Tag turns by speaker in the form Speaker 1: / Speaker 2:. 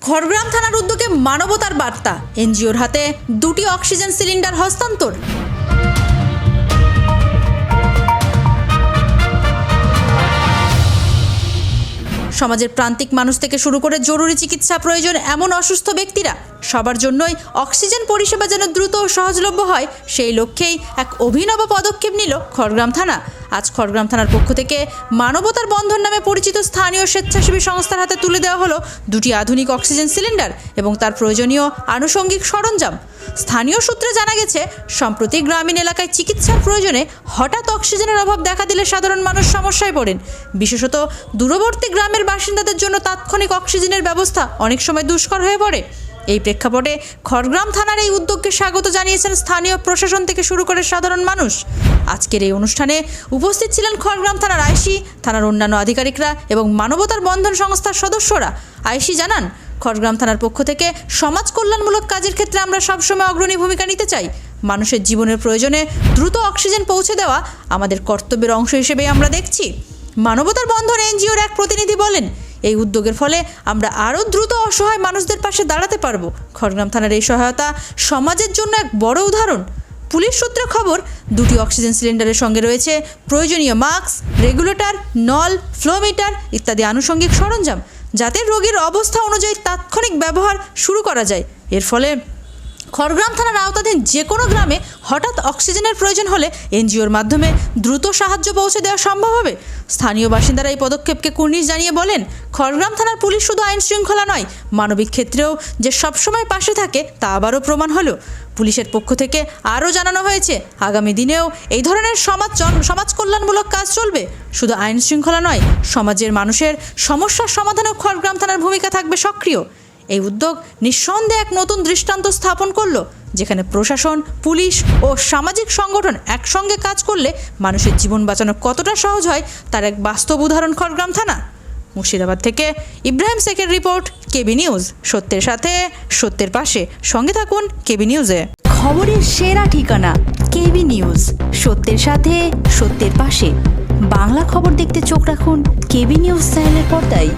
Speaker 1: খড়গ্রাম থানার উদ্যোগে মানবতার বার্তা, এনজিওর হাতে 2টি অক্সিজেন সিলিন্ডার হস্তান্তর। সমাজের প্রান্তিক মানুষ থেকে শুরু করে জরুরি চিকিৎসা প্রয়োজন এমন অসুস্থ ব্যক্তিরা সবার জন্যই অক্সিজেন পরিষেবা যেন দ্রুত ও সহজলভ্য হয়, সেই লক্ষ্যেই এক অভিনব পদক্ষেপ নিল খড়গ্রাম থানা। আজ খড়গ্রাম থানার পক্ষ থেকে মানবতার বন্ধন নামে পরিচিত স্থানীয় স্বেচ্ছাসেবী সংস্থার হাতে তুলে দেওয়া হলো 2টি আধুনিক অক্সিজেন সিলিন্ডার এবং তার প্রয়োজনীয় আনুষঙ্গিক সরঞ্জাম। স্থানীয় সূত্রে জানা গেছে, সম্প্রতি গ্রামীণ এলাকায় চিকিৎসার প্রয়োজনে হঠাৎ অক্সিজেনের অভাব দেখা দিলে সাধারণ মানুষ সমস্যায় পড়েন। বিশেষত দূরবর্তী গ্রামের বাসিন্দাদের জন্য তাৎক্ষণিক অক্সিজেনের ব্যবস্থা অনেক সময় দুষ্কর হয়ে পড়ে। এই প্রেক্ষাপটে খড়গ্রাম থানার এই উদ্যোগকে স্বাগত জানিয়েছেন স্থানীয় প্রশাসন থেকে শুরু করে সাধারণ মানুষ। আজকের এই অনুষ্ঠানে উপস্থিত ছিলেন খড়গ্রাম থানার আইসি, থানার অন্যান্য আধিকারিকরা এবং মানবতার বন্ধন সংস্থার সদস্যরা। আইসি জানান, খড়গ্রাম থানার পক্ষ থেকে সমাজ কল্যাণমূলক কাজের ক্ষেত্রে আমরা সবসময় অগ্রণী ভূমিকা নিতে চাই। মানুষের জীবনের প্রয়োজনে দ্রুত অক্সিজেন পৌঁছে দেওয়া আমাদের কর্তব্যের অংশ হিসেবেই আমরা দেখছি। মানবতার বন্ধন এনজিওর এক প্রতিনিধি বলেন, এই উদ্যোগের ফলে আমরা আরও দ্রুত অসহায় মানুষদের পাশে দাঁড়াতে পারবো। খড়গ্রাম থানার এই সহায়তা সমাজের জন্য এক বড় উদাহরণ। পুলিশ সূত্রে খবর, 2টি অক্সিজেন সিলিন্ডারের সঙ্গে রয়েছে প্রয়োজনীয় মাস্ক, রেগুলেটর, নল, ফ্লোমিটার ইত্যাদি আনুষঙ্গিক সরঞ্জাম, যাতে রোগীর অবস্থা অনুযায়ী তাৎক্ষণিক ব্যবহার শুরু করা যায়। এর ফলে খড়গ্রাম থানার আওতাধীন যে কোনো গ্রামে হঠাৎ অক্সিজেনের প্রয়োজন হলে এনজিওর মাধ্যমে দ্রুত সাহায্য পৌঁছে দেওয়া সম্ভব হবে। স্থানীয় বাসিন্দারা এই পদক্ষেপকে কুর্নিশ জানিয়ে বলেন, খড়গ্রাম থানার পুলিশ শুধু আইন শৃঙ্খলা নয়, মানবিক ক্ষেত্রেও যে সবসময় পাশে থাকে তা আবারও প্রমাণ হলো। পুলিশের পক্ষ থেকে আরও জানানো হয়েছে, আগামী দিনেও এই ধরনের সমাজ কল্যাণমূলক কাজ চলবে। শুধু আইন শৃঙ্খলা নয়, সমাজের মানুষের সমস্যার সমাধানেও খড়গ্রাম থানার ভূমিকা থাকবে সক্রিয়। এই উদ্যোগ নিঃসন্দেহে এক নতুন দৃষ্টান্ত স্থাপন করলো, যেখানে প্রশাসন, পুলিশ ও সামাজিক সংগঠন একসঙ্গে কাজ করলে মানুষের জীবন বাঁচানো কতটা সহজ হয় তার এক বাস্তব উদাহরণ খড়গ্রাম থানা। মুর্শিদাবাদ থেকে ইব্রাহিম শেখের রিপোর্ট, কেবি নিউজ। সত্যের সাথে, সত্যের পাশে। সঙ্গে থাকুন কেবি নিউজে।
Speaker 2: খবরের সেরা ঠিকানা কেবি নিউজ। সত্যের সাথে, সত্যের পাশে। বাংলা খবর দেখতে চোখ রাখুন কেবি নিউজ চ্যানেলের পর্দায়।